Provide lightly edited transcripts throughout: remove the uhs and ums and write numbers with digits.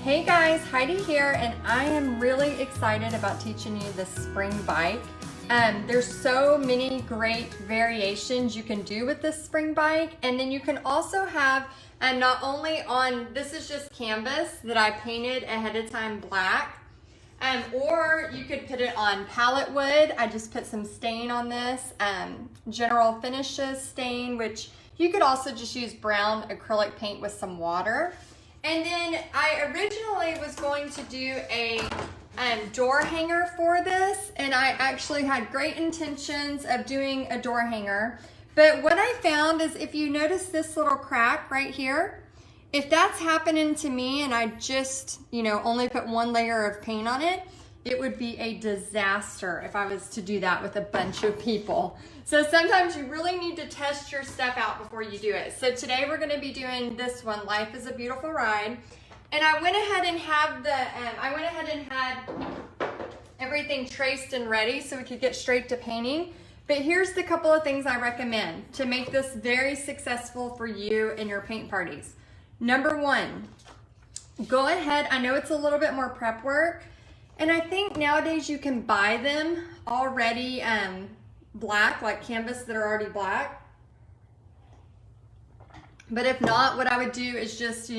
Hey guys, Heidi here, and I am really excited about teaching you the spring bike. There's so many great variations you can do with this spring bike, and then you can also have, not only on, this is just canvas that I painted ahead of time black, or you could put it on palette wood. I just put some stain on this, general finishes stain, which you could also just use brown acrylic paint with some water. And then I originally was going to do a door hanger for this, and I actually had great intentions of doing a door hanger. But what I found is if you notice this little crack right here, if that's happening to me and I just, only put one layer of paint on it, it would be a disaster if I was to do that with a bunch of people. So sometimes you really need to test your stuff out before you do it. So today we're going to be doing this one, Life is a Beautiful Ride. And I went ahead and had everything traced and ready so we could get straight to painting. But here's the couple of things I recommend to make this very successful for you and your paint parties. Number one, go ahead. I know it's a little bit more prep work, and I think nowadays you can buy them already black, like canvas that are already black. But if not, what I would do is just,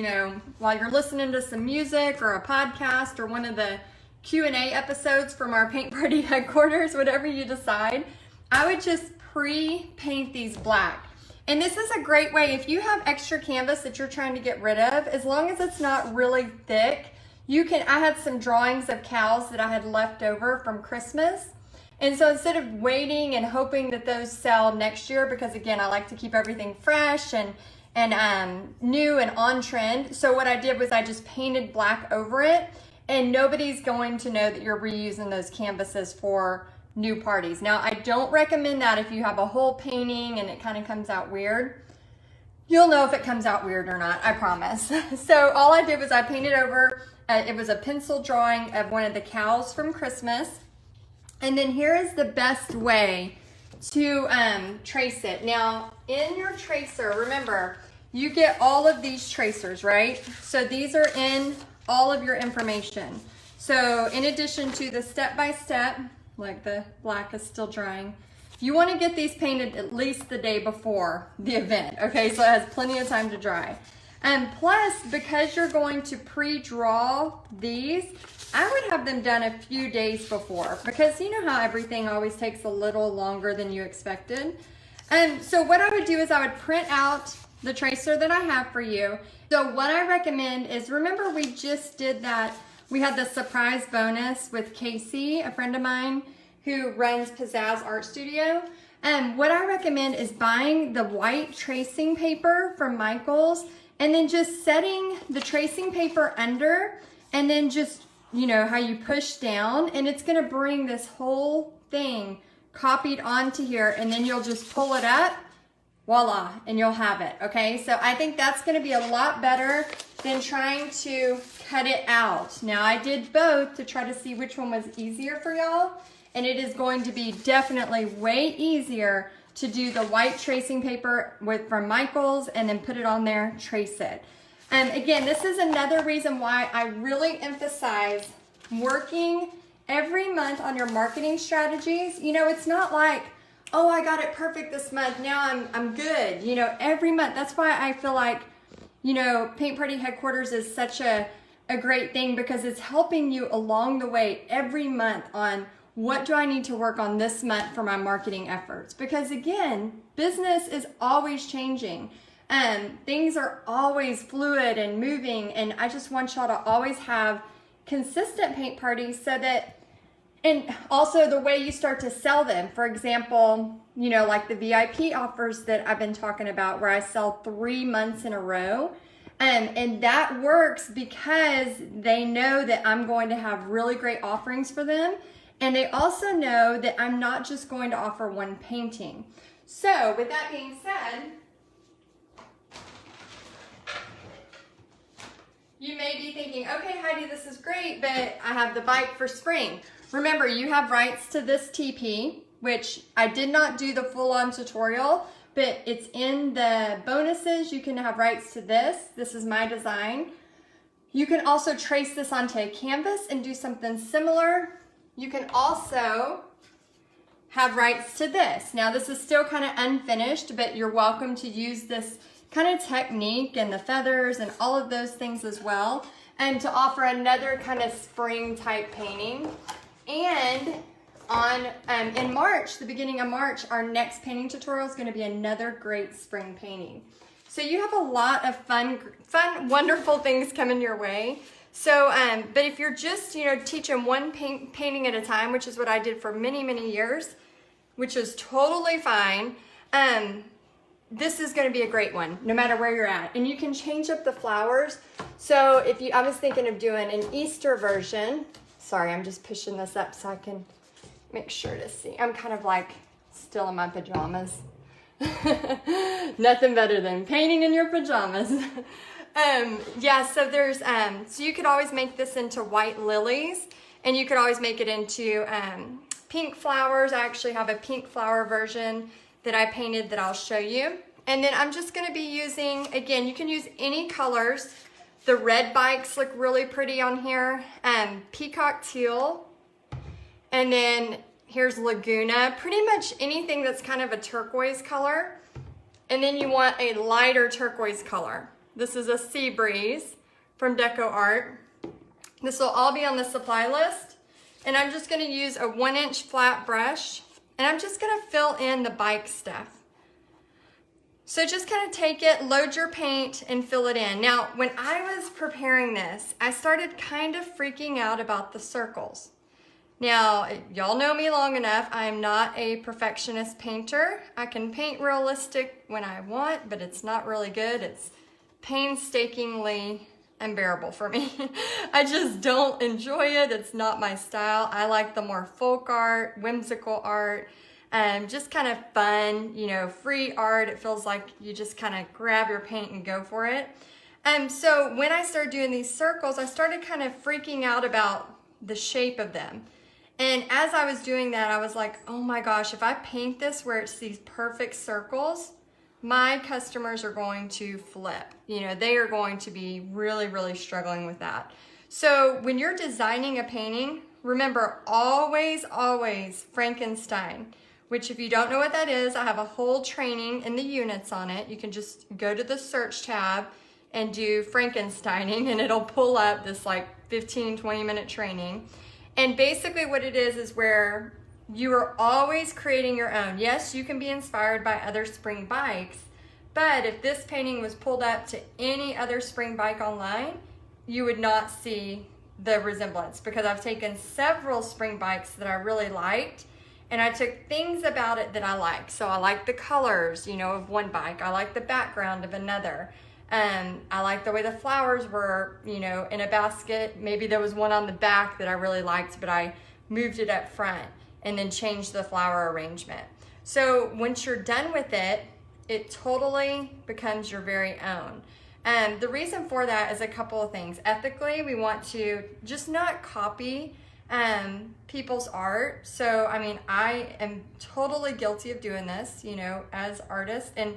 while you're listening to some music or a podcast or one of the Q&A episodes from our paint party headquarters, whatever you decide, I would just pre-paint these black. And this is a great way, if you have extra canvas that you're trying to get rid of, as long as it's not really thick, I had some drawings of cows that I had left over from Christmas. And so instead of waiting and hoping that those sell next year, because again, I like to keep everything fresh and new and on trend. So what I did was I just painted black over it, and nobody's going to know that you're reusing those canvases for new parties. Now, I don't recommend that if you have a whole painting and it kind of comes out weird. You'll know if it comes out weird or not, I promise. So all I did was I painted over, it was a pencil drawing of one of the cows from Christmas. And then here is the best way to trace it. Now, in your tracer, remember, you get all of these tracers, right? So these are in all of your information. So in addition to the step-by-step, like the black is still drying, you want to get these painted at least the day before the event, okay? So it has plenty of time to dry. And plus, because you're going to pre-draw these, I would have them done a few days before, because you know how everything always takes a little longer than you expected. So what I would do is I would print out the tracer that I have for you. So what I recommend is, remember we just did that, we had the surprise bonus with Casey, a friend of mine who runs Pizzazz Art Studio. What I recommend is buying the white tracing paper from Michael's, and then just setting the tracing paper under, and then just, how you push down, and it's gonna bring this whole thing copied onto here, and then you'll just pull it up, voila, and you'll have it, okay? So I think that's gonna be a lot better than trying to cut it out. Now, I did both to try to see which one was easier for y'all, and it is going to be definitely way easier to do the white tracing paper from Michael's and then put it on there, trace it. Again, this is another reason why I really emphasize working every month on your marketing strategies. It's not like, oh, I got it perfect this month, now I'm good. Every month. That's why I feel like, Paint Party Headquarters is such a great thing, because it's helping you along the way every month on what do I need to work on this month for my marketing efforts. Because again, business is always changing. Things are always fluid and moving, and I just want y'all to always have consistent paint parties, so that, and also the way you start to sell them. For example, like the VIP offers that I've been talking about, where I sell 3 months in a row. And that works because they know that I'm going to have really great offerings for them. And they also know that I'm not just going to offer one painting. So with that being said, you may be thinking, okay, Heidi, this is great, but I have the bike for spring. Remember, you have rights to this TP, which I did not do the full-on tutorial, but it's in the bonuses. You can have rights to this. This is my design. You can also trace this onto a canvas and do something similar. You can also have rights to this. Now this is still kind of unfinished, but you're welcome to use this kind of technique and the feathers and all of those things as well, and to offer another kind of spring type painting. And in March, the beginning of March, our next painting tutorial is going to be another great spring painting. So you have a lot of fun, wonderful things coming your way. So, but if you're just, teaching one painting at a time, which is what I did for many, many years, which is totally fine, this is going to be a great one, no matter where you're at. And you can change up the flowers. So I was thinking of doing an Easter version. Sorry, I'm just pushing this up so I can make sure to see. I'm kind of like still in my pajamas. Nothing better than painting in your pajamas. Yeah, so there's, so you could always make this into white lilies, and you could always make it into pink flowers. I actually have a pink flower version that I painted that I'll show you. And then I'm just gonna be using, again, you can use any colors. The red bikes look really pretty on here. Peacock teal. And then here's Laguna, pretty much anything that's kind of a turquoise color. And then you want a lighter turquoise color. This is a Sea Breeze from Deco Art. This will all be on the supply list. And I'm just gonna use a 1-inch flat brush, and I'm just gonna fill in the bike stuff. So just kind of take it, load your paint, and fill it in. Now, when I was preparing this, I started kind of freaking out about the circles. Now, y'all know me long enough. I'm not a perfectionist painter. I can paint realistic when I want, but it's not really good. It's painstakingly unbearable for me. I just don't enjoy it. It's not my style. I like the more folk art, whimsical art, just kind of fun, free art. It feels like you just kind of grab your paint and go for it. So when I started doing these circles, I started kind of freaking out about the shape of them. And as I was doing that, I was like, oh my gosh, if I paint this where it's these perfect circles, my customers are going to flip. They are going to be really, really struggling with that. So when you're designing a painting, remember always, always Frankenstein, which if you don't know what that is, I have a whole training in the units on it. You can just go to the search tab and do Frankensteining, and it'll pull up this like 15, 20-minute training. And basically what it is where you are always creating your own. Yes, you can be inspired by other spring bikes, but if this painting was pulled up to any other spring bike online, you would not see the resemblance, because I've taken several spring bikes that I really liked, and I took things about it that I like. So I like the colors, of one bike. I like the background of another. I like the way the flowers were, in a basket. Maybe there was one on the back that I really liked, but I moved it up front and then changed the flower arrangement. So once you're done with it, it totally becomes your very own. And the reason for that is a couple of things. Ethically, we want to just not copy people's art. So, I am totally guilty of doing this, as artists. And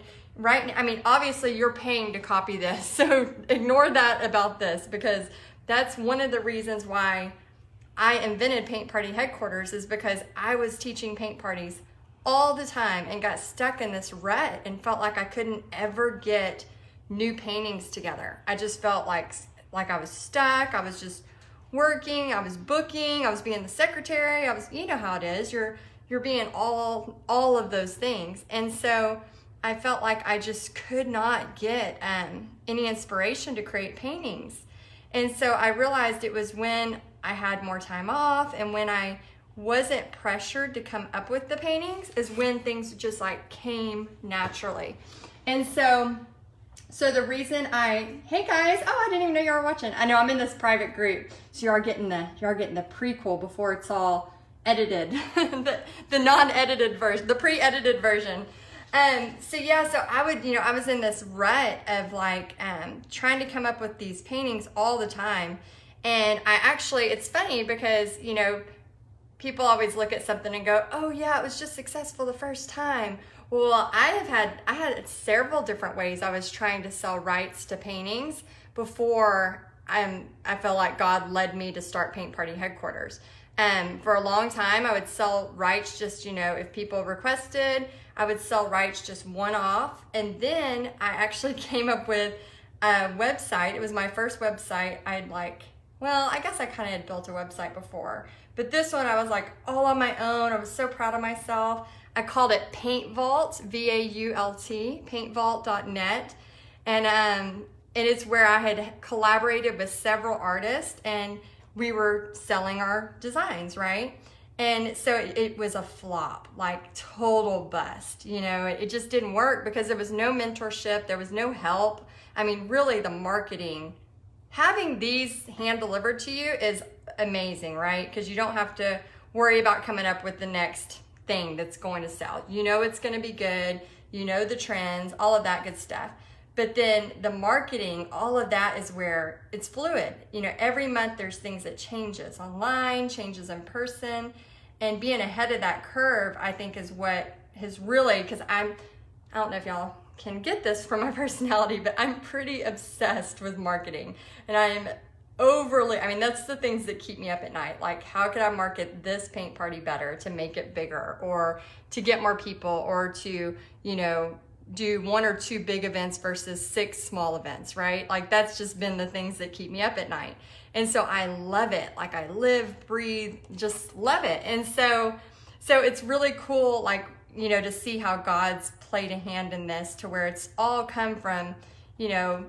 obviously you're paying to copy this. So ignore that about this, because that's one of the reasons why I invented Paint Party Headquarters, is because I was teaching paint parties all the time and got stuck in this rut and felt like I couldn't ever get new paintings together. I just felt like I was stuck. I was just working, I was booking, I was being the secretary, how it is, you're being all of those things. And so I felt like I just could not get any inspiration to create paintings. And so I realized it was when I had more time off and when I wasn't pressured to come up with the paintings is when things just came naturally. And so the reason hey guys, oh, I didn't even know you were watching. I know I'm in this private group, so you are getting the prequel before it's all edited, the non-edited version, the pre-edited version. So I was in this rut of trying to come up with these paintings all the time. And it's funny because, people always look at something and go, oh yeah, it was just successful the first time. Well, I had several different ways I was trying to sell rights to paintings before I feel like God led me to start Paint Party Headquarters. For a long time, I would sell rights just, if people requested, I would sell rights just one-off. And then I actually came up with a website. It was my first website. I guess I kind of had built a website before. But this one, I was like all on my own. I was so proud of myself. I called it Paint Vault, V-A-U-L-T, paintvault.net. And it's where I had collaborated with several artists, and we were selling our designs, right? And so it was a flop, like total bust. It just didn't work because there was no mentorship, there was no help. I mean, really the marketing, having these hand delivered to you is amazing, right? Because you don't have to worry about coming up with the next thing that's going to sell. It's going to be good, the trends, all of that good stuff. But then the marketing, all of that is where it's fluid. Every month there's things that changes online, changes in person, and being ahead of that curve, I think, is what has really, because I don't know if y'all can get this from my personality, but I'm pretty obsessed with marketing. And I'm that's the things that keep me up at night. Like, how could I market this paint party better to make it bigger, or to get more people, or to, do 1 or 2 big events versus 6 small events, right? Like, that's just been the things that keep me up at night. And so I love it. Like, I live, breathe, just love it. And so it's really cool, like, to see how God's played a hand in this, to where it's all come from,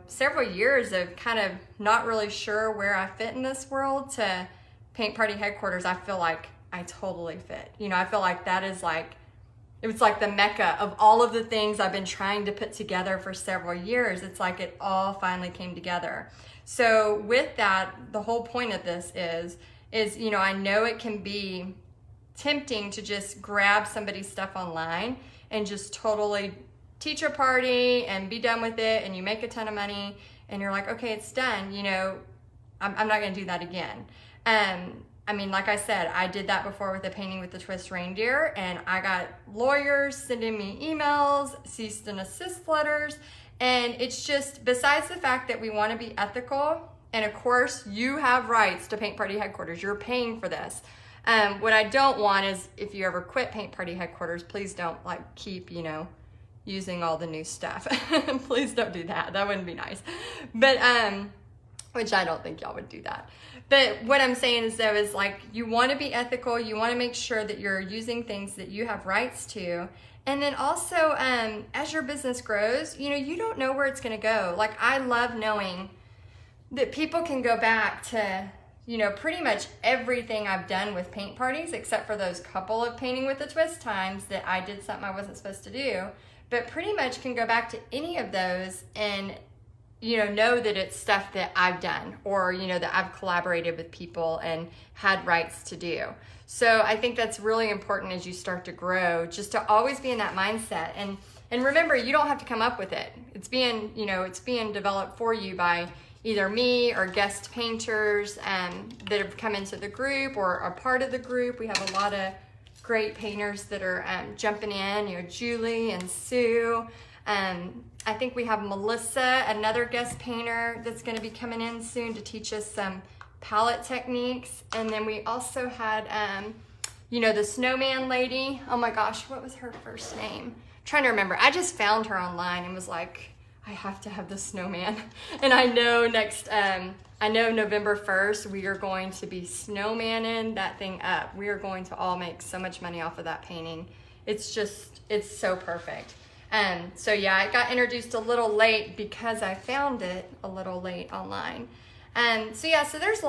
several years of kind of not really sure where I fit in this world, to Paint Party Headquarters. I feel like I totally fit. I feel like that is like, it was like the mecca of all of the things I've been trying to put together for several years. It's like it all finally came together. So with that, the whole point of this is, I know it can be tempting to just grab somebody's stuff online and just totally teach a party and be done with it, and you make a ton of money and you're like, okay, it's done. I'm not going to do that again. Like I said, I did that before with the Painting with the Twist reindeer, and I got lawyers sending me emails, cease and desist letters, and it's just, besides the fact that we want to be ethical, and of course you have rights to Paint Party Headquarters, you're paying for this. What I don't want is, if you ever quit Paint Party Headquarters, please don't keep, using all the new stuff. Please don't do that. That wouldn't be nice. But, which I don't think y'all would do that. But what I'm saying is, though, is like, you want to be ethical. You want to make sure that you're using things that you have rights to. And then also, as your business grows, you don't know where it's going to go. Like, I love knowing that people can go back to, pretty much everything I've done with paint parties, except for those couple of Painting with a Twist times that I did something I wasn't supposed to do. But pretty much can go back to any of those and, know that it's stuff that I've done, or, that I've collaborated with people and had rights to do. So I think that's really important as you start to grow, just to always be in that mindset. And remember, you don't have to come up with it. It's being, it's being developed for you by either me or guest painters that have come into the group or are part of the group. We have a lot of great painters that are jumping in, Julie and Sue. I think we have Melissa, another guest painter that's going to be coming in soon to teach us some palette techniques. And then we also had, the snowman lady. Oh my gosh, what was her first name? I'm trying to remember. I just found her online and was like, I have to have the snowman. And I know November 1st, we are going to be snowmanning that thing up. We are going to all make so much money off of that painting. It's so perfect. So yeah, I got introduced a little late because I found it a little late online. So there's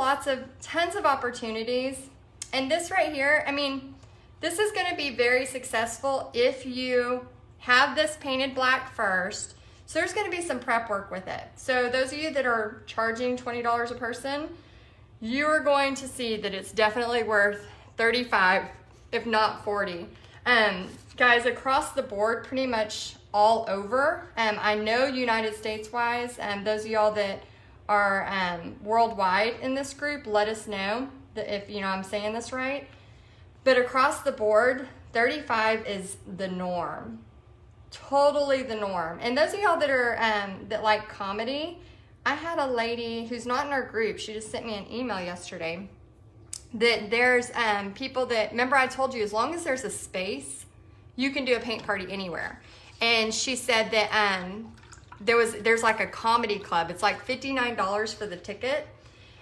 tons of opportunities. And this right here, this is gonna be very successful if you have this painted black first. So there's gonna be some prep work with it. So those of you that are charging $20 a person, you are going to see that it's definitely worth $35, if not $40. Guys, across the board, pretty much all over. I know United States wise, those of y'all that are worldwide in this group, let us know that if I'm saying this right. But across the board, 35 is the norm. Totally the norm. And those of y'all that are that like comedy, I had a lady who's not in our group, she just sent me an email yesterday, that there's people that, remember I told you, as long as there's a space, you can do a paint party anywhere. And she said that there's like a comedy club. It's like $59 for the ticket.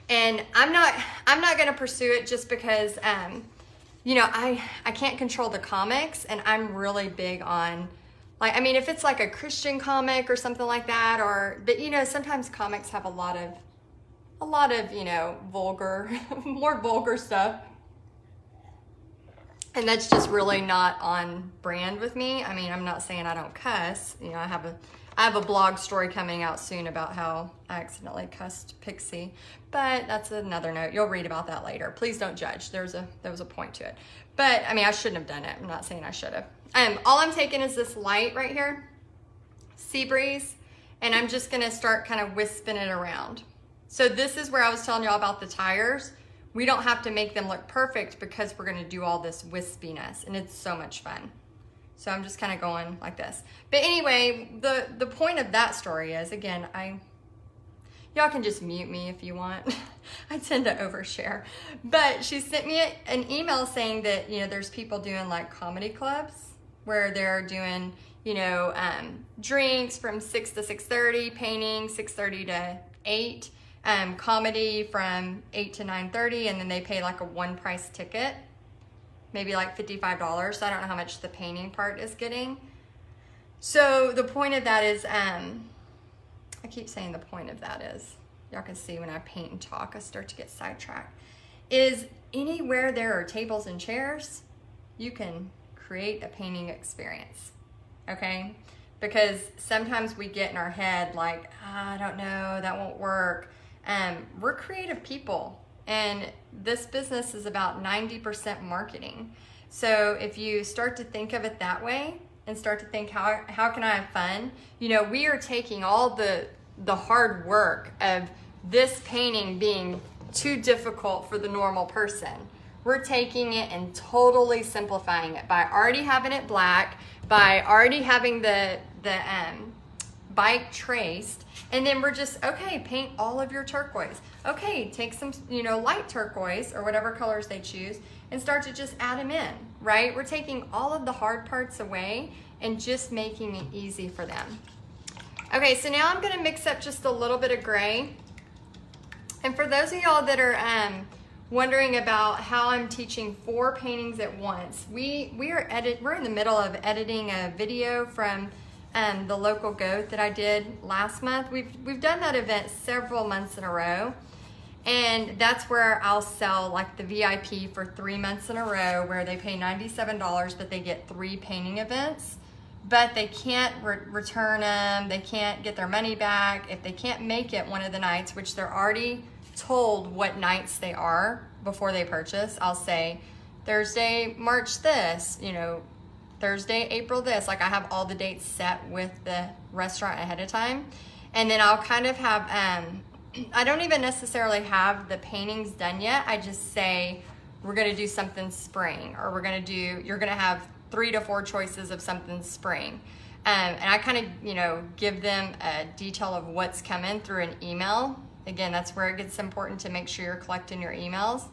And I'm not gonna pursue it just because you know, I can't control the comics, and I'm really big on, like, I mean, if it's like a Christian comic or something like that, or, but you know, sometimes comics have a lot of, you know, vulgar, more vulgar stuff. And that's just really not on brand with me. I mean, I'm not saying I don't cuss. You know, I have a blog story coming out soon about how I accidentally cussed Pixie, but that's another note. You'll read about that later. Please don't judge. There was a point to it. But I mean, I shouldn't have done it. I'm not saying I should have. All I'm taking is this light right here, Sea Breeze, and I'm just gonna start kind of wisping it around. So this is where I was telling y'all about the tires. We don't have to make them look perfect because we're gonna do all this wispiness, and it's so much fun. So I'm just kind of going like this. But anyway, the point of that story is, again, y'all can just mute me if you want. I tend to overshare. But she sent me an email saying that, you know, there's people doing like comedy clubs where they're doing, you know, drinks from 6 to 6:30, painting 6:30 to 8, comedy from 8 to 9:30, and then they pay like a one price ticket, maybe like $55. So I don't know how much the painting part is getting. So the point of that is, I keep saying the point of that is, y'all can see when I paint and talk, I start to get sidetracked, is anywhere there are tables and chairs, you can create a painting experience, okay? Because sometimes we get in our head like, I don't know, that won't work. We're creative people, and this business is about 90% marketing. So if you start to think of it that way and start to think, how can I have fun? You know, we are taking all the hard work of this painting being too difficult for the normal person. We're taking it and totally simplifying it by already having it black, by already having the bike traced, and then we're just, okay, paint all of your turquoise. Okay, take some, you know, light turquoise or whatever colors they choose and start to just add them in, right? We're taking all of the hard parts away and just making it easy for them. Okay, so now I'm gonna mix up just a little bit of gray. And for those of y'all that are wondering about how I'm teaching 4 paintings at once, we're in the middle of editing a video from the local goat that I did last month. We've done that event several months in a row, and that's where I'll sell like the VIP for 3 months in a row, where they pay $97, but they get 3 painting events, but they can't return them, they can't get their money back if they can't make it one of the nights, which they're already told what nights they are before they purchase. I'll say Thursday, March this, you know, Thursday, April this. Like, I have all the dates set with the restaurant ahead of time. And then I'll kind of have, I don't even necessarily have the paintings done yet. I just say, we're gonna do something spring, or you're gonna have 3 to 4 choices of something spring. And I kind of, you know, give them a detail of what's coming through an email. Again, that's where it gets important to make sure you're collecting your emails.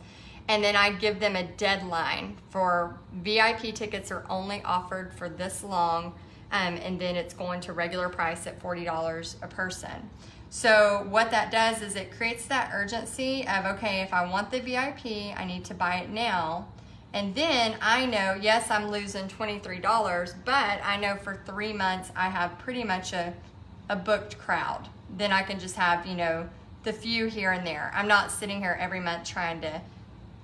And then I give them a deadline for VIP tickets are only offered for this long, and then it's going to regular price at $40 a person. So what that does is it creates that urgency of, okay, if I want the VIP, I need to buy it now. And then I know, yes, I'm losing $23, but I know for 3 months I have pretty much a booked crowd. Then I can just have, you know, the few here and there. I'm not sitting here every month trying to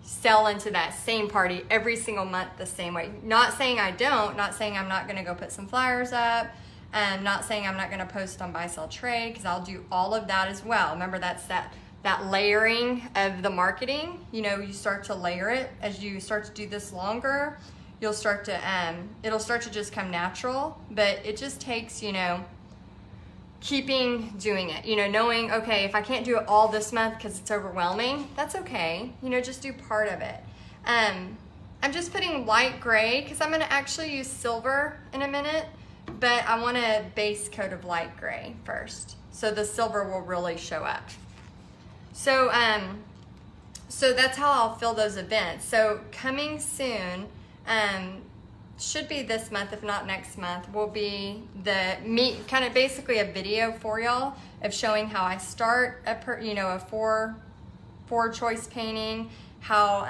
sell into that same party every single month the same way. Not saying I don't, not saying I'm not gonna go put some flyers up, not saying I'm not gonna post on Buy Sell Trade, because I'll do all of that as well. Remember, that's that layering of the marketing. You know, you start to layer it as you start to do this longer. You'll start to it'll start to just come natural, but it just takes, you know, keeping doing it, you know, knowing, okay, if I can't do it all this month because it's overwhelming, that's okay. You know, just do part of it. I'm just putting light gray because I'm gonna actually use silver in a minute, but I want a base coat of light gray first. so the silver will really show up. So so that's how I'll fill those events. So coming soon, should be this month, if not next month, will be kind of basically a video for y'all of showing how I start a four choice painting, how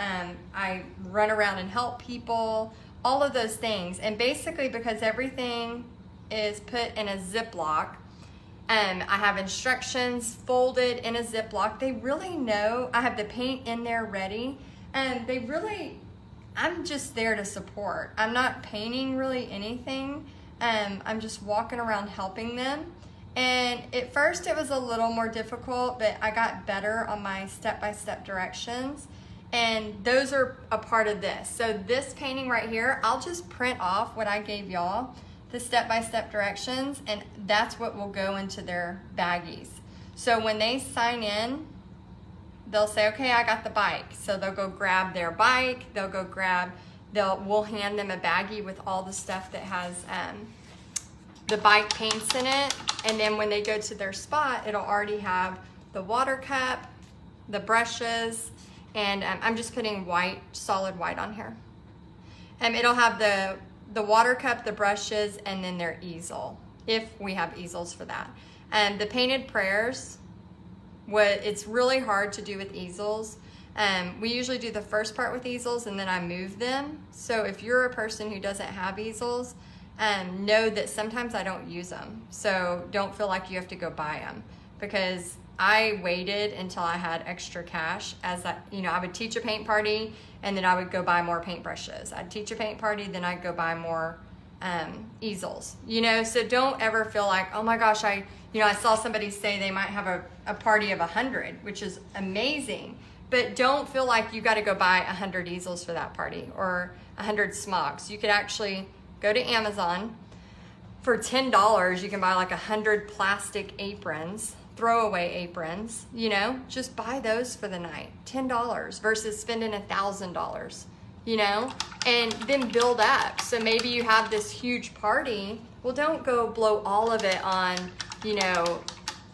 I run around and help people, all of those things. And basically, because everything is put in a Ziploc, I have instructions folded in a Ziploc. They really know I have the paint in there ready, and I'm just there to support. I'm not painting really anything. I'm just walking around helping them. And at first it was a little more difficult, but I got better on my step-by-step directions. And those are a part of this. So this painting right here, I'll just print off what I gave y'all, the step-by-step directions, and that's what will go into their baggies. So when they sign in, they'll say, okay, I got the bike. So they'll go grab their bike, we'll hand them a baggie with all the stuff that has the bike paints in it. And then when they go to their spot, it'll already have the water cup, the brushes, and I'm just putting white, solid white on here. It'll have the water cup, the brushes, and then their easel, if we have easels for that. The painted prayers, it's really hard to do with easels. We usually do the first part with easels and then I move them. So if you're a person who doesn't have easels, know that sometimes I don't use them. So don't feel like you have to go buy them, because I waited until I had extra cash. I would teach a paint party and then I would go buy more paintbrushes. I'd teach a paint party, then I'd go buy more easels. So don't ever feel like, oh my gosh, I saw somebody say they might have a party of 100, which is amazing. But don't feel like you got to go buy 100 easels for that party or 100 smocks. You could actually go to Amazon. For $10, you can buy like 100 plastic aprons, throwaway aprons, just buy those for the night. $10 versus spending $1,000, and then build up. So maybe you have this huge party. Well, don't go blow all of it on,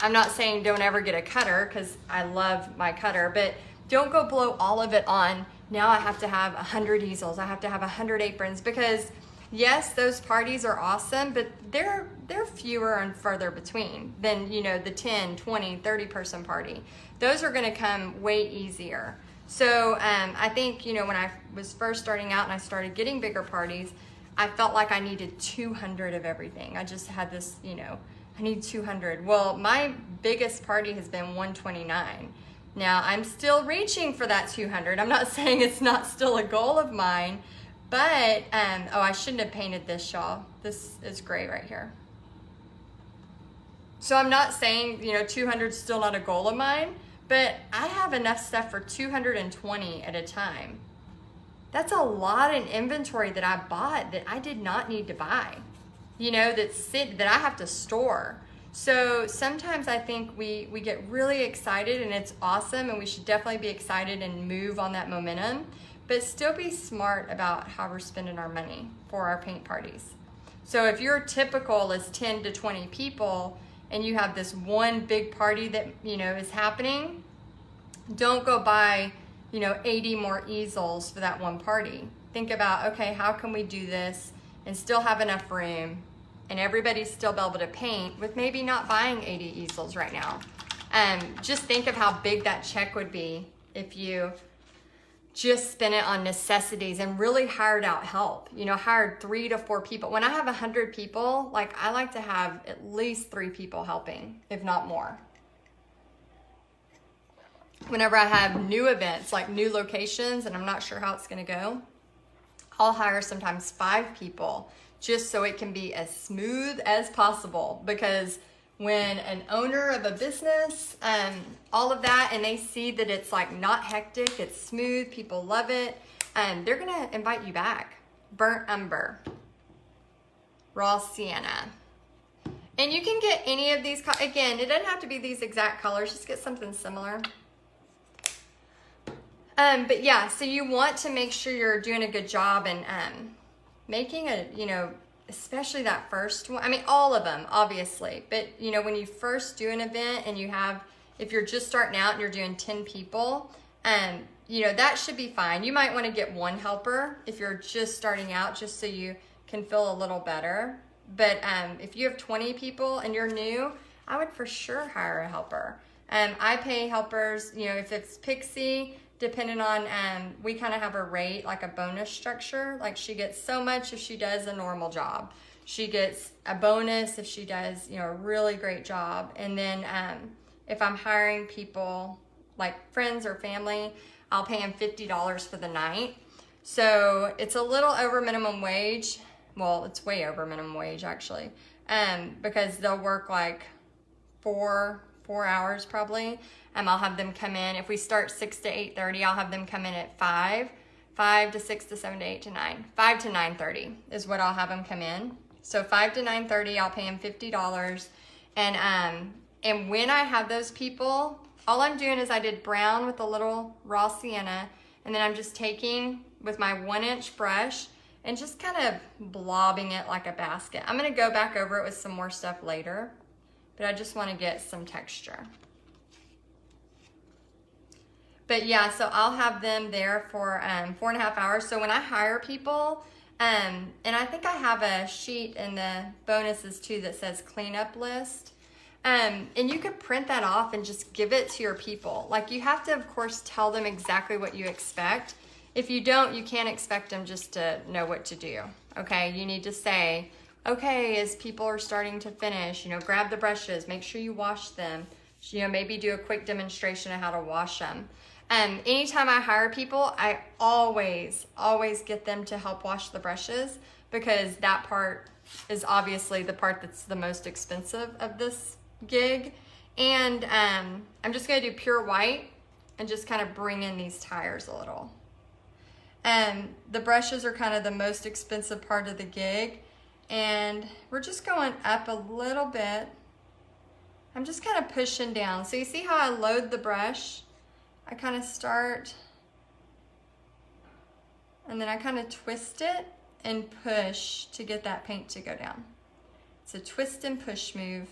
I'm not saying don't ever get a cutter, because I love my cutter, but don't go blow all of it on, now I have to have 100 easels, I have to have 100 aprons, because yes, those parties are awesome, but they're fewer and further between than, the 10, 20, 30 person party. Those are gonna come way easier. So I think, when I was first starting out and I started getting bigger parties, I felt like I needed 200 of everything. I just had this, I need 200. Well, my biggest party has been 129. Now, I'm still reaching for that 200. I'm not saying it's not still a goal of mine, but, I shouldn't have painted this, y'all. This is gray right here. So I'm not saying, 200 is still not a goal of mine, but I have enough stuff for 220 at a time. That's a lot in inventory that I bought that I did not need to buy, that I have to store. So sometimes I think we get really excited, and it's awesome, and we should definitely be excited and move on that momentum, but still be smart about how we're spending our money for our paint parties. So if your typical is 10 to 20 people and you have this one big party that, is happening, don't go buy, 80 more easels for that one party. Think about, okay, how can we do this and still have enough room and everybody's still be able to paint with maybe not buying 80 easels right now. Just think of how big that check would be if you just spent it on necessities and really hired out help, hired 3 to 4 people. When I have 100 people, I like to have at least 3 people helping, if not more. Whenever I have new events, like new locations, and I'm not sure how it's gonna go, I'll hire sometimes 5 people just so it can be as smooth as possible. Because when an owner of a business, all of that, and they see that it's not hectic, it's smooth, people love it, they're gonna invite you back. Burnt umber, raw sienna. And you can get any of these, again, it doesn't have to be these exact colors, just get something similar. But yeah, so you want to make sure you're doing a good job and making especially that first one. I mean, all of them, obviously. But, you know, when you first do an event and you have, if you're just starting out and you're doing 10 people, you know, that should be fine. You might want to get one helper if you're just starting out, just so you can feel a little better. But if you have 20 people and you're new, I would for sure hire a helper. I pay helpers, you know, if it's Pixie, depending on, we kind of have a rate, like a bonus structure. Like she gets so much if she does a normal job. She gets a bonus if she does, you know, a really great job. And then if I'm hiring people like friends or family, I'll pay them $50 for the night. So it's a little over minimum wage. Well, it's way over minimum wage actually, because they'll work like four hours probably. I'll have them come in. If we start 6 to 8:30, I'll have them come in at 5 to 6 to 7 to 8 to 9. 5 to 9:30 is what I'll have them come in. So 5 to 9:30, I'll pay them $50. And when I have those people, all I'm doing is I did brown with a little raw sienna, and then I'm just taking with my 1-inch brush and just kind of blobbing it like a basket. I'm gonna go back over it with some more stuff later, but I just wanna get some texture. But yeah, so I'll have them there for 4.5 hours. So when I hire people, and I think I have a sheet in the bonuses too that says cleanup list. And you could print that off and just give it to your people. Like you have to, of course, tell them exactly what you expect. If you don't, you can't expect them just to know what to do, okay? You need to say, okay, as people are starting to finish, you know, grab the brushes, make sure you wash them, you know, maybe do a quick demonstration of how to wash them. Anytime I hire people, I always get them to help wash the brushes, because that part is obviously the part that's the most expensive of this gig. And I'm just gonna do pure white and just kind of bring in these tires a little. The brushes are kind of the most expensive part of the gig, and we're just going up a little bit. I'm just kind of pushing down. So you see how I load the brush? I kind of start, and then I kind of twist it and push to get that paint to go down. It's a twist and push move.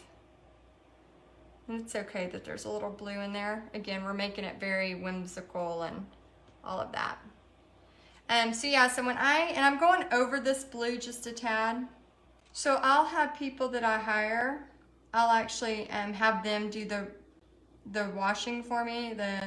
And it's okay that there's a little blue in there. Again, we're making it very whimsical and all of that. So yeah, so when I'm going over this blue just a tad. So I'll have people that I hire, I'll actually have them do the washing for me, the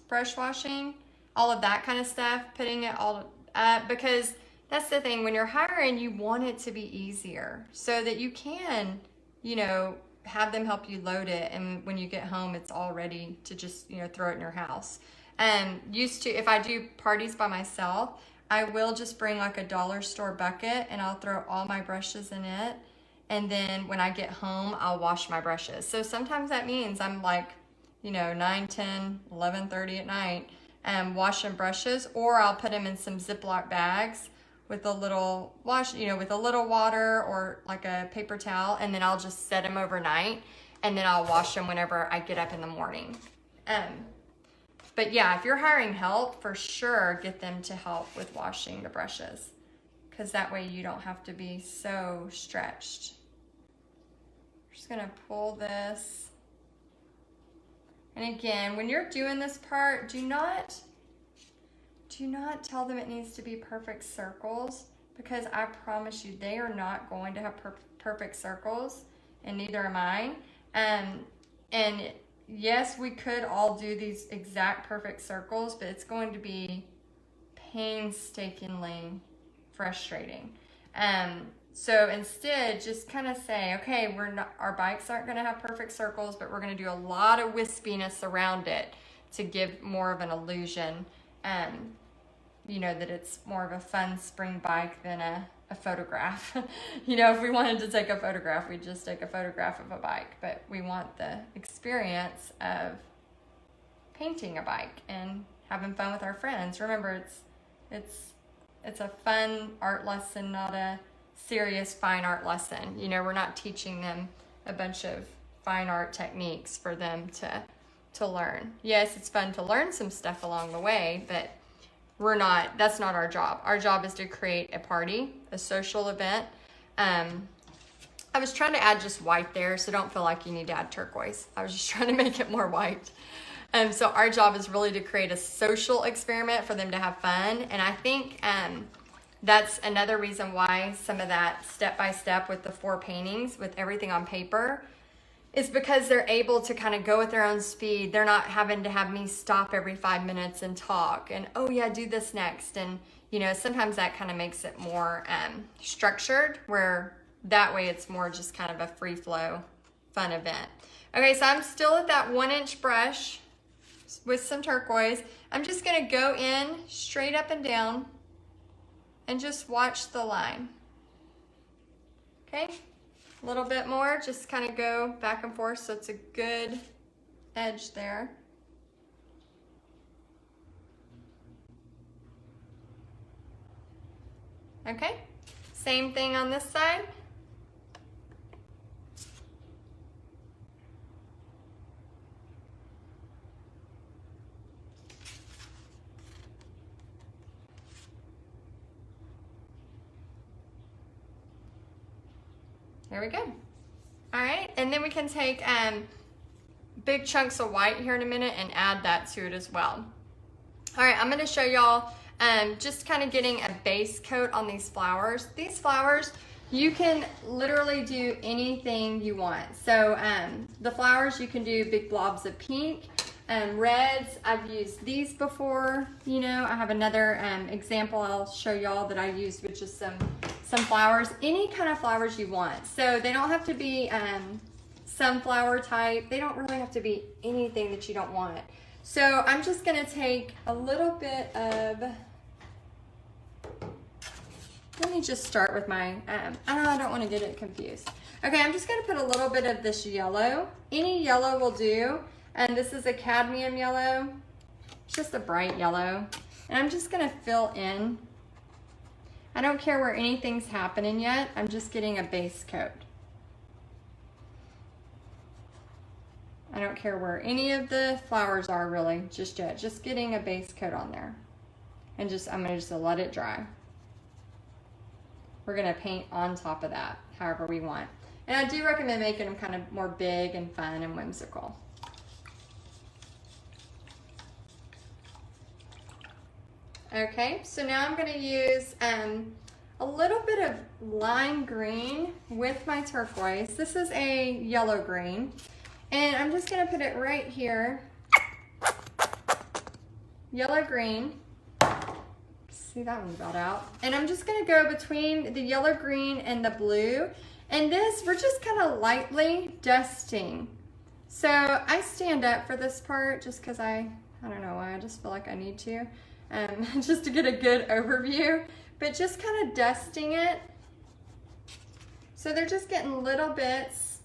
brush washing, all of that kind of stuff, putting it all up, because that's the thing, when you're hiring, you want it to be easier so that you can, you know, have them help you load it, and when you get home, it's all ready to just, you know, throw it in your house. If I do parties by myself, I will just bring like a dollar store bucket and I'll throw all my brushes in it. And then when I get home, I'll wash my brushes. So sometimes that means I'm like, you know, 9, 10, 11:30 at night, washing brushes, or I'll put them in some Ziploc bags with a little with a little water or like a paper towel, and then I'll just set them overnight, and then I'll wash them whenever I get up in the morning. But yeah, if you're hiring help, for sure get them to help with washing the brushes, because that way you don't have to be so stretched. I'm just gonna pull this. And again, when you're doing this part, do not tell them it needs to be perfect circles, because I promise you they are not going to have perfect circles, and neither am I. And yes, we could all do these exact perfect circles, but it's going to be painstakingly frustrating. So instead, just kind of say, okay, our bikes aren't going to have perfect circles, but we're going to do a lot of wispiness around it to give more of an illusion, you know, that it's more of a fun spring bike than a photograph. You know, if we wanted to take a photograph, we'd just take a photograph of a bike, but we want the experience of painting a bike and having fun with our friends. Remember, it's a fun art lesson, not a serious fine art lesson. You know, we're not teaching them a bunch of fine art techniques for them to learn. Yes, it's fun to learn some stuff along the way, but that's not our job. Our job is to create a party, a social event. I was trying to add just white there, so don't feel like you need to add turquoise. I was just trying to make it more white. So our job is really to create a social experiment for them to have fun. And I think that's another reason why some of that step-by-step with the 4 paintings, with everything on paper, is because they're able to kind of go at their own speed. They're not having to have me stop every 5 minutes and talk and, oh yeah, do this next. And, you know, sometimes that kind of makes it more structured, where that way it's more just kind of a free flow, fun event. Okay, so I'm still at that 1-inch brush with some turquoise. I'm just gonna go in straight up and down and just watch the line. Okay, a little bit more, just kind of go back and forth so it's a good edge there. Okay, same thing on this side. There we go. All right, and then we can take big chunks of white here in a minute and add that to it as well. All right, I'm gonna show y'all just kind of getting a base coat on these flowers. These flowers, you can literally do anything you want. So the flowers, you can do big blobs of pink, reds. I've used these before. You know, I have another example I'll show y'all that I used with just some flowers, any kind of flowers you want. So they don't have to be sunflower type. They don't really have to be anything that you don't want. So I'm just gonna take a little bit of, let me just start with my, I don't wanna get it confused. Okay, I'm just gonna put a little bit of this yellow. Any yellow will do. And this is a cadmium yellow, just a bright yellow. And I'm just gonna fill in. I don't care where anything's happening yet. I'm just getting a base coat. I don't care where any of the flowers are really just yet. Just getting a base coat on there. And I'm gonna just let it dry. We're gonna paint on top of that, however we want. And I do recommend making them kind of more big and fun and whimsical. Okay, so now I'm gonna use a little bit of lime green with my turquoise. This is a yellow green. And I'm just gonna put it right here. Yellow green. See, that one got out. And I'm just gonna go between the yellow green and the blue. And this, we're just kind of lightly dusting. So I stand up for this part just because I don't know why, I just feel like I need to. Just to get a good overview, but just kind of dusting it. So they're just getting little bits.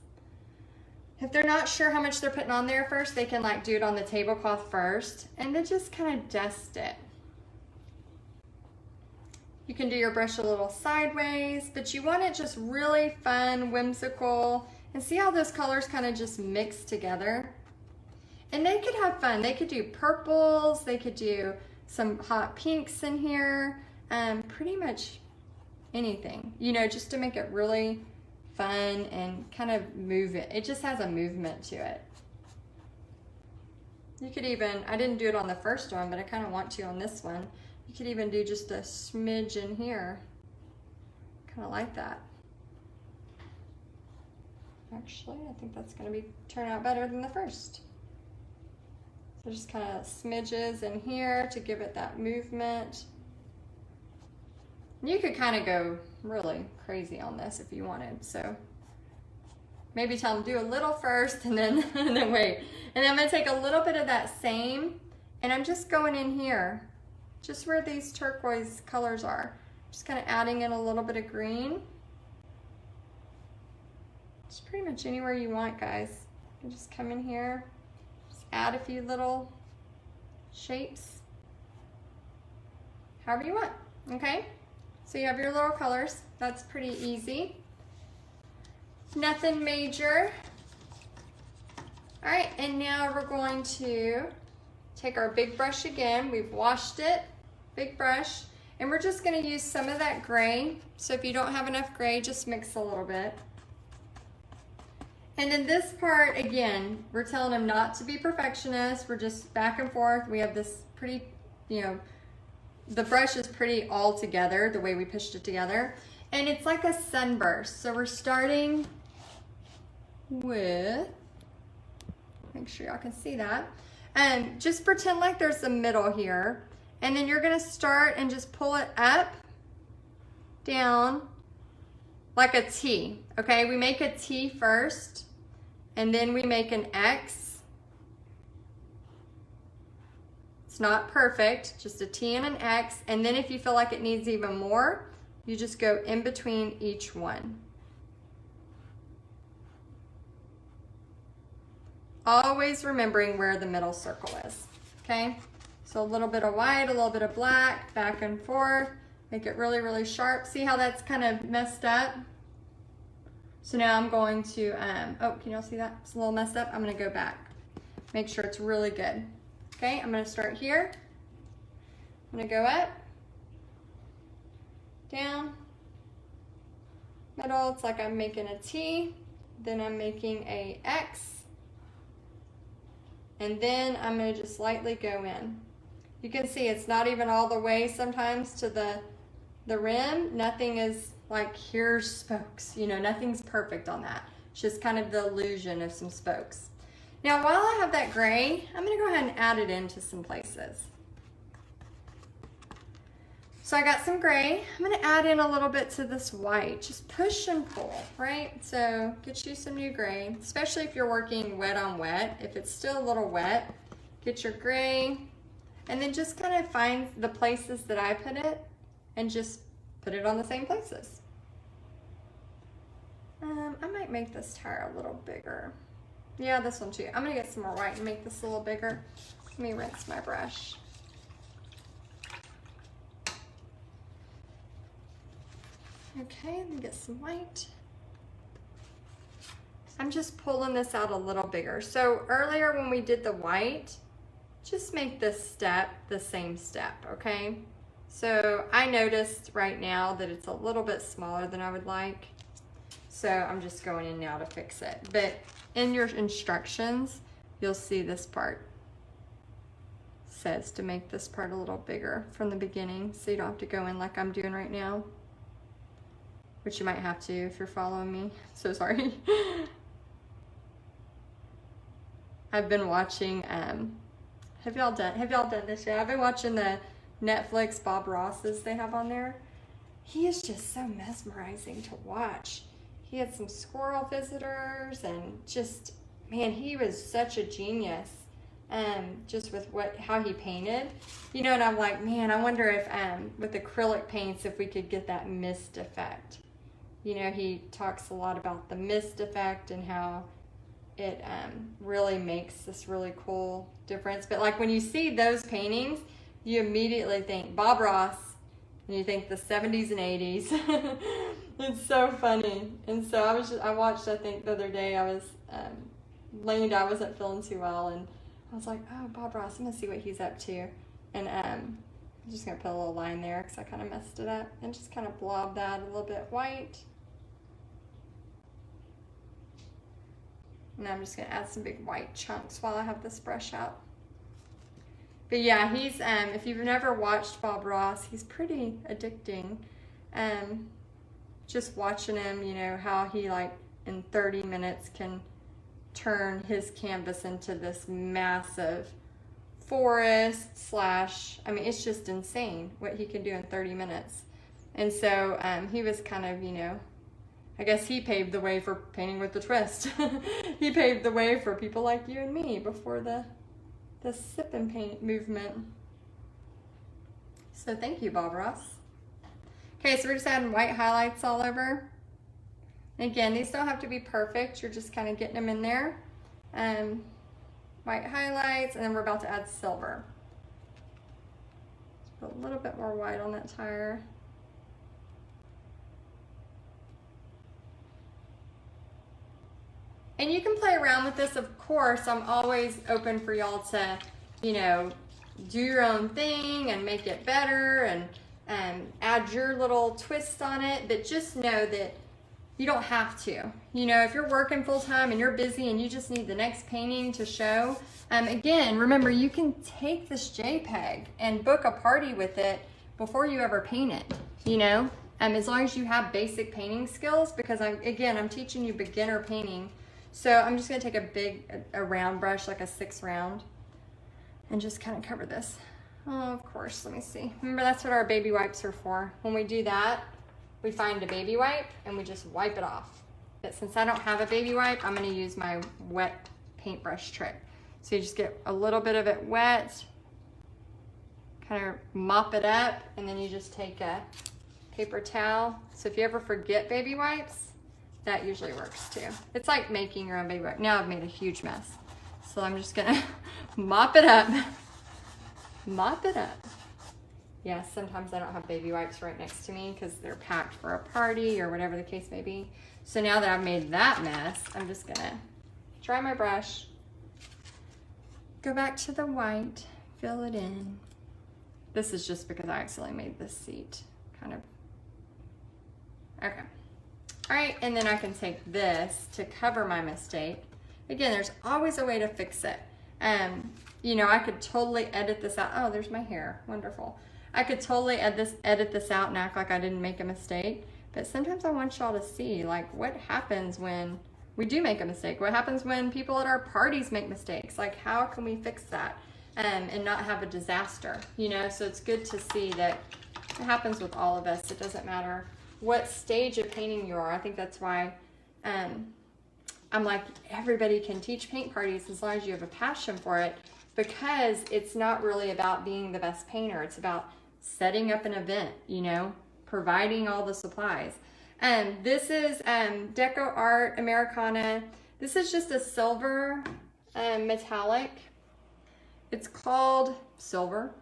If they're not sure how much they're putting on there first, they can like do it on the tablecloth first and then just kind of dust it. You can do your brush a little sideways, but you want it just really fun, whimsical, and see how those colors kind of just mix together. And they could have fun. They could do purples, they could do some hot pinks in here, pretty much anything, you know, just to make it really fun and kind of move it. It just has a movement to it. You could even, I didn't do it on the first one, but I kind of want to on this one. You could even do just a smidge in here. Kind of like that. Actually, I think that's gonna turn out better than the first. So just kind of smidges in here to give it that movement. You could kind of go really crazy on this if you wanted. So maybe tell them do a little first and then wait. And then I'm gonna take a little bit of that same and I'm just going in here, just where these turquoise colors are. Just kind of adding in a little bit of green. Just pretty much anywhere you want, guys. You just come in here. Add a few little shapes, however you want, okay? So you have your little colors. That's pretty easy. Nothing major. All right, and now we're going to take our big brush again. We've washed it. big brush. And we're just gonna use some of that gray. So if you don't have enough gray, just mix a little bit. And then this part, again, we're telling them not to be perfectionists. We're just back and forth. We have this pretty, you know, the brush is pretty all together, the way we pushed it together. And it's like a sunburst. So we're starting with, make sure y'all can see that. And just pretend like there's a middle here. And then you're gonna start and just pull it up, down, like a T, okay? We make a T first, and then we make an X. It's not perfect, just a T and an X. And then if you feel like it needs even more, you just go in between each one. Always remembering where the middle circle is, okay? So a little bit of white, a little bit of black, back and forth. Make it really, really sharp. See how that's kind of messed up? So now I'm going to, oh, can y'all see that? It's a little messed up. I'm gonna go back. Make sure it's really good. Okay, I'm gonna start here. I'm gonna go up, down, middle. It's like I'm making a T, then I'm making a X, and then I'm gonna just lightly go in. You can see it's not even all the way sometimes to the rim. Nothing is like, here's spokes, you know, nothing's perfect on that. It's just kind of the illusion of some spokes. Now, while I have that gray, I'm gonna go ahead and add it into some places. So I got some gray. I'm gonna add in a little bit to this white. Just push and pull, right? So get you some new gray, especially if you're working wet on wet. If it's still a little wet, get your gray, and then just kind of find the places that I put it and just put it on the same places. I might make this tire a little bigger. Yeah, this one too. I'm gonna get some more white and make this a little bigger. Let me rinse my brush. Okay, let me get some white. I'm just pulling this out a little bigger. So earlier when we did the white, just make this step the same step, okay? So I noticed right now that it's a little bit smaller than I would like. So I'm just going in now to fix it. But in your instructions, you'll see this part says to make this part a little bigger from the beginning, so you don't have to go in like I'm doing right now, which you might have to if you're following me. So sorry. I've been watching, have y'all done this yet? I've been watching the Netflix Bob Ross's they have on there. He is just so mesmerizing to watch. He had some squirrel visitors and just, man, he was such a genius. Just with how he painted, you know, and I'm like, man, I wonder if with acrylic paints, if we could get that mist effect. You know, he talks a lot about the mist effect and how it really makes this really cool difference. But like when you see those paintings, you immediately think Bob Ross, and you think the 70s and 80s. It's so funny. And so I watched, I think the other day, I was laying down, I wasn't feeling too well, and I was like, oh, Bob Ross, I'm gonna see what he's up to. And I'm just gonna put a little line there because I kind of messed it up, and just kind of blob that a little bit white. And I'm just gonna add some big white chunks while I have this brush out. But yeah, he's, if you've never watched Bob Ross, he's pretty addicting. Just watching him, you know, how he like in 30 minutes can turn his canvas into this massive forest / I mean, it's just insane what he can do in 30 minutes. And so he was kind of, you know, I guess he paved the way for painting with the twist. He paved the way for people like you and me before the sip and paint movement. So thank you, Bob Ross. Okay, so we're just adding white highlights all over. And again, these don't have to be perfect. You're just kind of getting them in there. White highlights, and then we're about to add silver. Let's put a little bit more white on that tire. And you can play around with this, of course. I'm always open for y'all to, you know, do your own thing and make it better and add your little twist on it, but just know that you don't have to. You know, if you're working full time and you're busy and you just need the next painting to show, again, remember, you can take this JPEG and book a party with it before you ever paint it, you know, as long as you have basic painting skills, because I'm teaching you beginner painting. So I'm just gonna take a round brush, like a 6 round, and just kind of cover this. Oh, of course, let me see. Remember, that's what our baby wipes are for. When we do that, we find a baby wipe and we just wipe it off. But since I don't have a baby wipe, I'm gonna use my wet paintbrush trick. So you just get a little bit of it wet, kind of mop it up, and then you just take a paper towel. So if you ever forget baby wipes, that usually works too. It's like making your own baby wipe. Now I've made a huge mess. So I'm just gonna mop it up. Mop it up. Yeah, sometimes I don't have baby wipes right next to me because they're packed for a party or whatever the case may be. So now that I've made that mess, I'm just gonna dry my brush, go back to the white, fill it in. This is just because I accidentally made this seat kind of, okay. All right, and then I can take this to cover my mistake. Again, there's always a way to fix it. You know, I could totally edit this out. Oh, there's my hair, wonderful. I could totally edit this out and act like I didn't make a mistake, but sometimes I want y'all to see, like, what happens when we do make a mistake? What happens when people at our parties make mistakes? Like, how can we fix that and not have a disaster, you know? So it's good to see that it happens with all of us. It doesn't matter what stage of painting you are. I think that's why I'm like, everybody can teach paint parties as long as you have a passion for it, because it's not really about being the best painter. It's about setting up an event, you know, providing all the supplies. This is Deco Art Americana. This is just a silver metallic. It's called silver.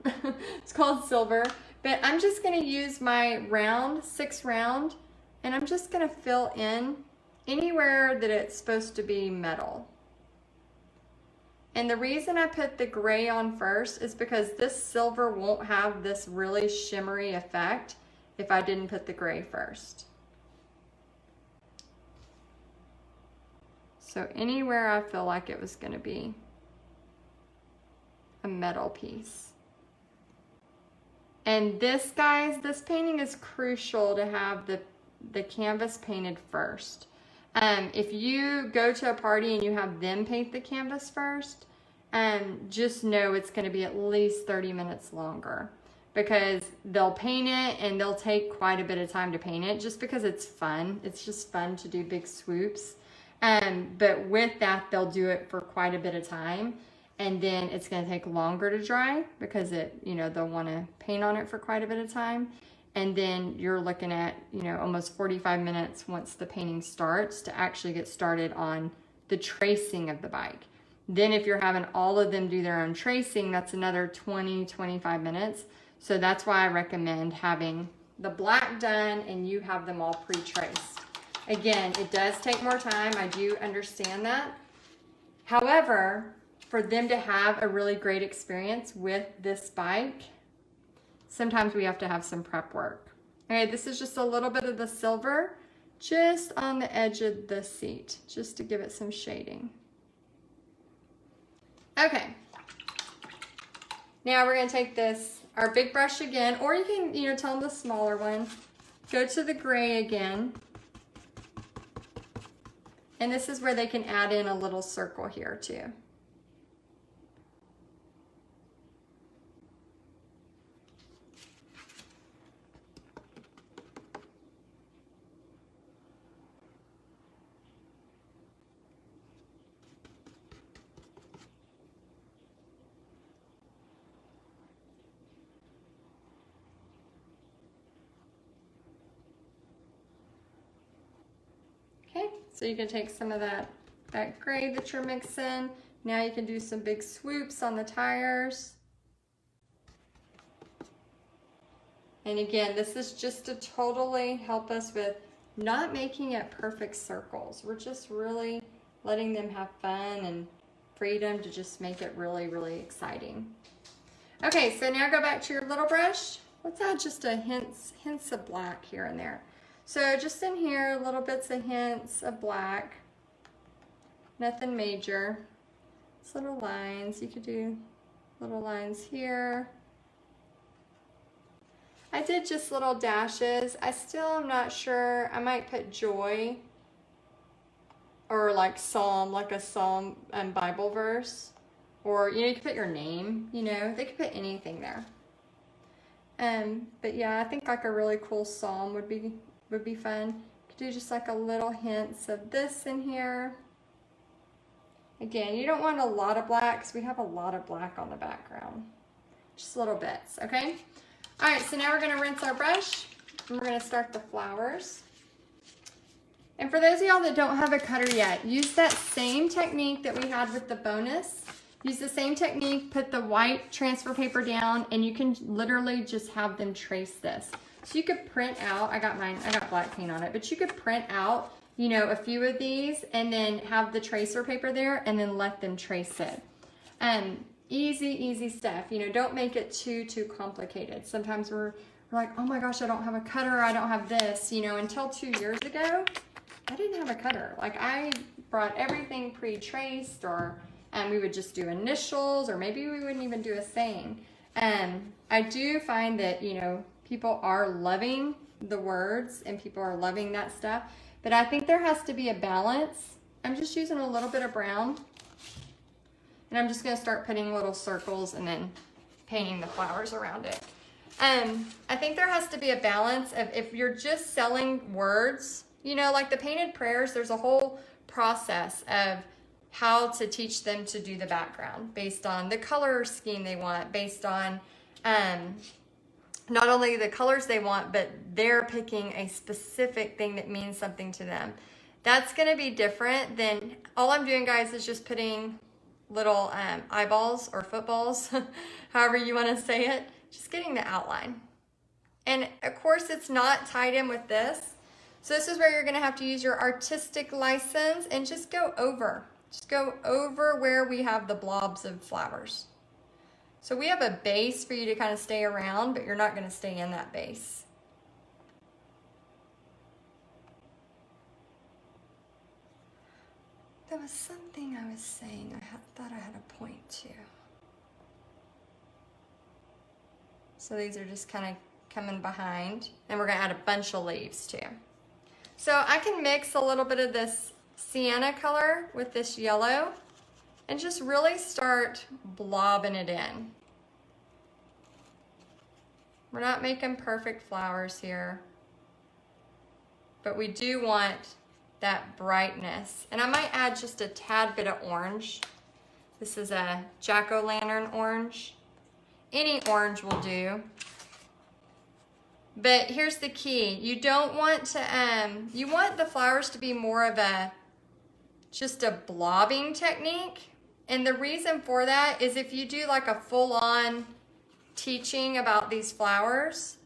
It's called silver, but I'm just gonna use my round, 6 round, and I'm just gonna fill in anywhere that it's supposed to be metal. And the reason I put the gray on first is because this silver won't have this really shimmery effect if I didn't put the gray first. So anywhere I feel like it was going to be a metal piece. And this, guys, this painting is crucial to have the canvas painted first. If you go to a party and you have them paint the canvas first, just know it's going to be at least 30 minutes longer, because they'll paint it and they'll take quite a bit of time to paint it just because it's fun. It's just fun to do big swoops. But with that, they'll do it for quite a bit of time, and then it's going to take longer to dry because they'll want to paint on it for quite a bit of time. And then you're looking at, almost 45 minutes once the painting starts to actually get started on the tracing of the bike. Then if you're having all of them do their own tracing, that's another 20, 25 minutes. So that's why I recommend having the black done and you have them all pre-traced. Again, it does take more time. I do understand that. However, for them to have a really great experience with this bike, sometimes we have to have some prep work. Okay, this is just a little bit of the silver just on the edge of the seat, just to give it some shading. Okay, now we're gonna take our big brush again, or you can, tell them the smaller one. Go to the gray again. And this is where they can add in a little circle here too. So you can take some of that gray that you're mixing. Now you can do some big swoops on the tires. And again, this is just to totally help us with not making it perfect circles. We're just really letting them have fun and freedom to just make it really, really exciting. Okay, so now go back to your little brush. Let's add just a hints of black here and there. So just in here, little bits of hints of black. Nothing major. Just little lines. You could do little lines here. I did just little dashes. I still am not sure. I might put joy or like psalm, like a psalm and Bible verse. Or, you know, you could put your name, you know, they could put anything there. But yeah, I think like a really cool psalm would be fun. You could do just like a little hints of this in here. Again, you don't want a lot of black because we have a lot of black on the background. Just little bits, okay? All right, so now we're gonna rinse our brush and we're gonna start the flowers. And for those of y'all that don't have a cutter yet, use that same technique that we had with the bonus. Use the same technique, put the white transfer paper down, and you can literally just have them trace this. So you could print out, I got black paint on it, but you could print out, you know, a few of these and then have the tracer paper there and then let them trace it. Easy stuff. You know, don't make it too complicated. Sometimes we're like, oh my gosh, I don't have a cutter, I don't have this. You know, until 2 years ago, I didn't have a cutter. Like I brought everything pre-traced, or we would just do initials, or maybe we wouldn't even do a saying. I do find that, you know, people are loving the words and people are loving that stuff, but I think there has to be a balance. I'm just using a little bit of brown, and I'm just gonna start putting little circles and then painting the flowers around it. I think there has to be a balance of, if you're just selling words, you know, like the painted prayers, there's a whole process of how to teach them to do the background based on the color scheme they want, based on not only the colors they want, but they're picking a specific thing that means something to them. That's gonna be different than, all I'm doing, guys, is just putting little eyeballs or footballs, however you wanna say it, just getting the outline. And of course it's not tied in with this. So this is where you're gonna have to use your artistic license and just go over. Just go over where we have the blobs of flowers. So we have a base for you to kind of stay around, but you're not gonna stay in that base. There was something I was saying, thought I had a point to. So these are just kind of coming behind, and we're gonna add a bunch of leaves too. So I can mix a little bit of this sienna color with this yellow and just really start blobbing it in. We're not making perfect flowers here, but we do want that brightness. And I might add just a tad bit of orange. This is a jack-o'-lantern orange. Any orange will do. But here's the key. You don't want to, you want the flowers to be more of just a blobbing technique. And the reason for that is if you do like a full-on teaching about these flowers,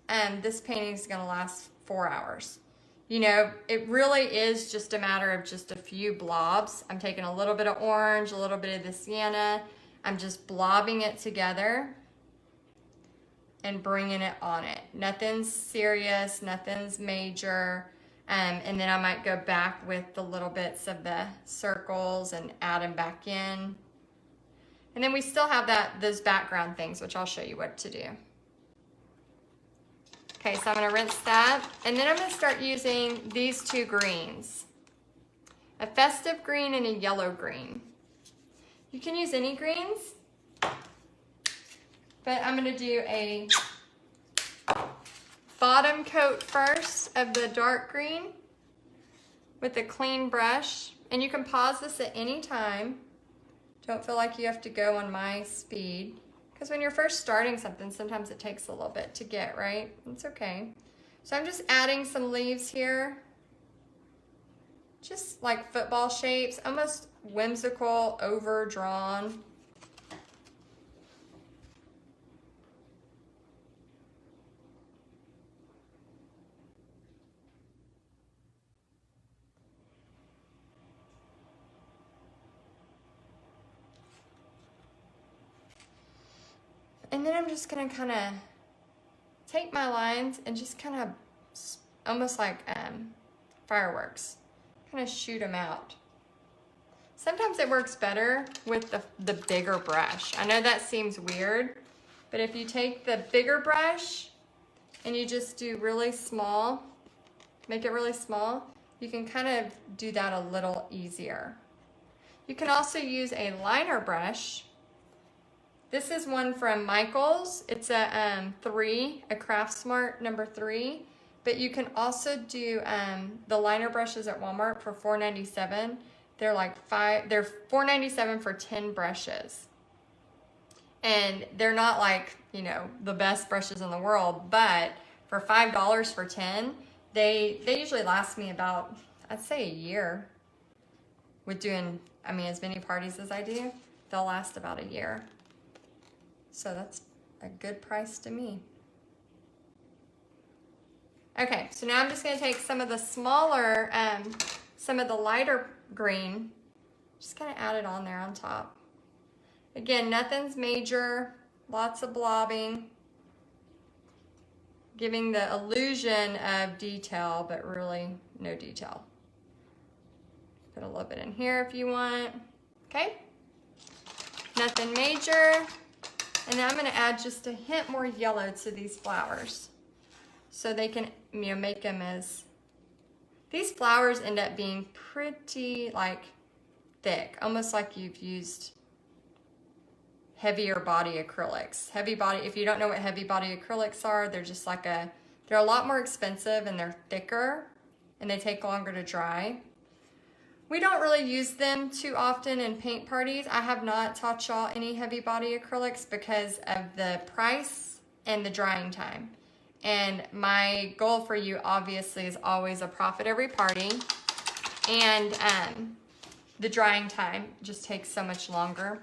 this painting is gonna last 4 hours. You know, it really is just a matter of just a few blobs. I'm taking a little bit of orange, a little bit of the sienna. I'm just blobbing it together and bringing it on it. Nothing's serious, nothing's major. And then I might go back with the little bits of the circles and add them back in. And then we still have those background things, which I'll show you what to do. Okay, so I'm gonna rinse that. And then I'm gonna start using these two greens. A festive green and a yellow green. You can use any greens, but I'm gonna do a bottom coat first of the dark green with a clean brush. And you can pause this at any time. Don't feel like you have to go on my speed. Because when you're first starting something, sometimes it takes a little bit to get, right? It's okay. So I'm just adding some leaves here. Just like football shapes, almost whimsical, overdrawn. And then I'm just gonna kind of take my lines and just kind of almost like fireworks, kind of shoot them out. Sometimes it works better with the bigger brush. I know that seems weird, but if you take the bigger brush and you just do really small, make it really small, you can kind of do that a little easier. You can also use a liner brush. This is one from Michaels. It's a 3, a Craft Smart number 3. But you can also do the liner brushes at Walmart for $4.97. They're like they're $4.97 for 10 brushes. And they're not like, you know, the best brushes in the world, but for $5 for 10, they usually last me about, I'd say, a year. With doing, I mean, as many parties as I do, they'll last about a year. So that's a good price to me. Okay, so now I'm just gonna take some of the smaller, some of the lighter green, just kind of add it on there on top. Again, nothing's major, lots of blobbing, giving the illusion of detail, but really no detail. Put a little bit in here if you want, okay? Nothing major. And now I'm gonna add just a hint more yellow to these flowers so they can, you know, make them as, these flowers end up being pretty like thick, almost like you've used heavier body acrylics. Heavy body, if you don't know what heavy body acrylics are, they're just like they're a lot more expensive and they're thicker and they take longer to dry. We don't really use them too often in paint parties. I have not taught y'all any heavy body acrylics because of the price and the drying time. And my goal for you obviously is always a profit every party. And the drying time just takes so much longer.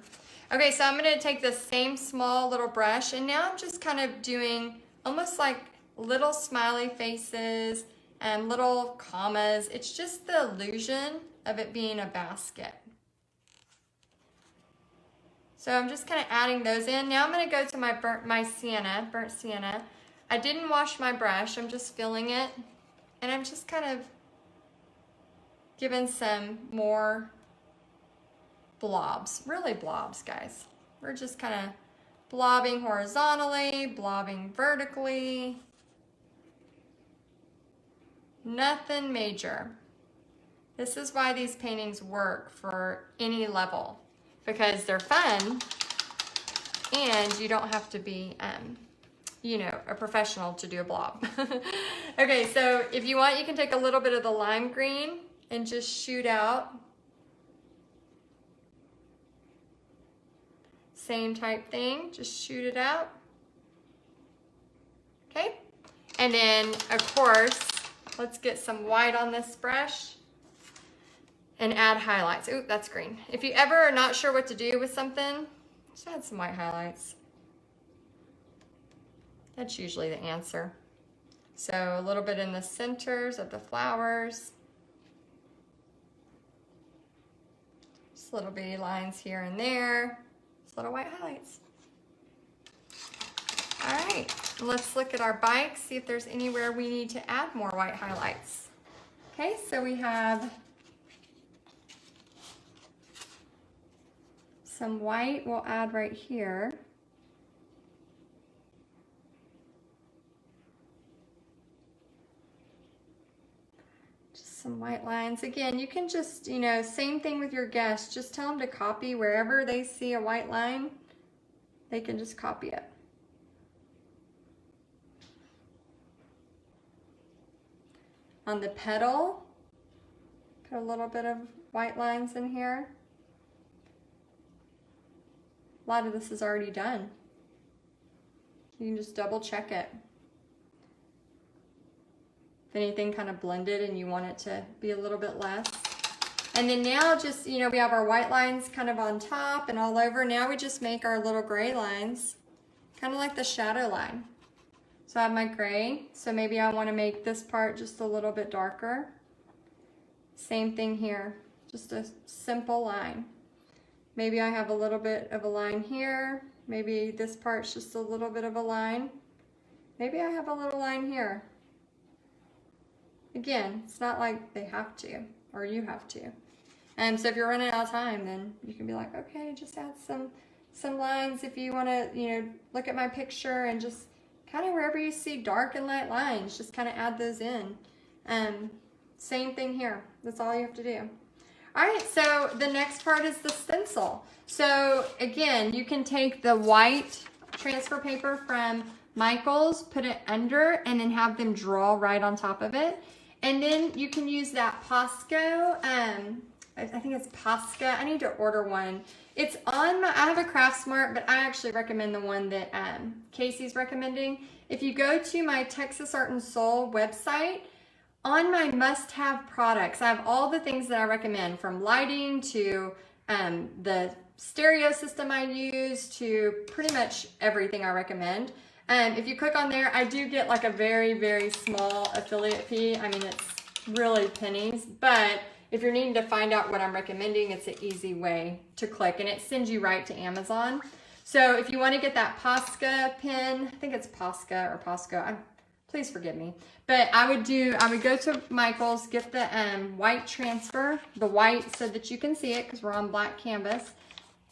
Okay, so I'm gonna take the same small little brush and now I'm just kind of doing almost like little smiley faces and little commas. It's just the illusion of it being a basket. So I'm just kind of adding those in. Now I'm gonna go to my burnt sienna. I didn't wash my brush, I'm just filling it. And I'm just kind of giving some more blobs, really blobs, guys. We're just kind of blobbing horizontally, blobbing vertically. Nothing major. This is why these paintings work for any level, because they're fun and you don't have to be, you know, a professional to do a blob. Okay, so if you want, you can take a little bit of the lime green and just shoot out. Same type thing, just shoot it out. Okay, and then of course, let's get some white on this brush and add highlights. Ooh, that's green. If you ever are not sure what to do with something, just add some white highlights. That's usually the answer. So a little bit in the centers of the flowers. Just little bitty lines here and there. Just little white highlights. All right, let's look at our bike, see if there's anywhere we need to add more white highlights. Okay, so we have some white we'll add right here. Just some white lines. Again, you can just, you know, same thing with your guests. Just tell them to copy wherever they see a white line, they can just copy it. On the petal, put a little bit of white lines in here. A lot of this is already done. You can just double check it. If anything kind of blended and you want it to be a little bit less. And then now just, you know, we have our white lines kind of on top and all over. Now we just make our little gray lines, kind of like the shadow line. So I have my gray, so maybe I want to make this part just a little bit darker. Same thing here, just a simple line. Maybe I have a little bit of a line here, Maybe this part's just a little bit of a line. Maybe I have a little line here. Again, it's not like they have to, or you have to. So if you're running out of time, then you can be like, okay, just add some lines if you want to, you know, look at my picture and just kind of wherever you see dark and light lines, just kind of add those in. Same thing here. That's all you have to do. All right, so the next part is the stencil. So again, you can take the white transfer paper from Michael's, put it under, and then have them draw right on top of it. And then you can use that Posca, I think it's Posca. I need to order one. It's on I have a Craftsmart, but I actually recommend the one that Casey's recommending. If you go to my Texas Art and Soul website, on my must-have products, I have all the things that I recommend, from lighting to the stereo system I use to pretty much everything I recommend. If you click on there, I do get like a very, very small affiliate fee. I mean, it's really pennies, but if you're needing to find out what I'm recommending, it's an easy way to click, and it sends you right to Amazon. So if you want to get that Posca pen, I think it's Posca or Posco, please forgive me, but I would go to Michael's, get the white transfer, the white so that you can see it because we're on black canvas,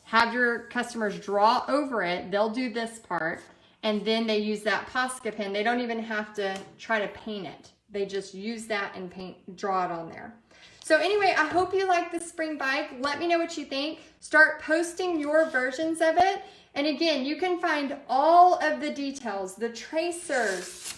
have your customers draw over it, they'll do this part, and then they use that Posca pen. They don't even have to try to paint it. They just use that and draw it on there. So anyway, I hope you like the spring bike. Let me know what you think. Start posting your versions of it. And again, you can find all of the details, the tracers,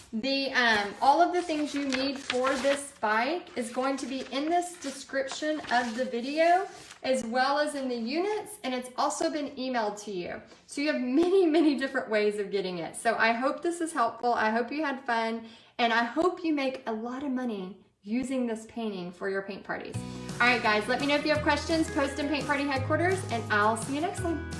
all of the things you need for this bike is going to be in this description of the video, as well as in the units, and it's also been emailed to you. So you have many, many different ways of getting it. So I hope this is helpful. I hope you had fun, and I hope you make a lot of money using this painting for your paint parties. All right, guys, let me know if you have questions. Post in Paint Party Headquarters, and I'll see you next time.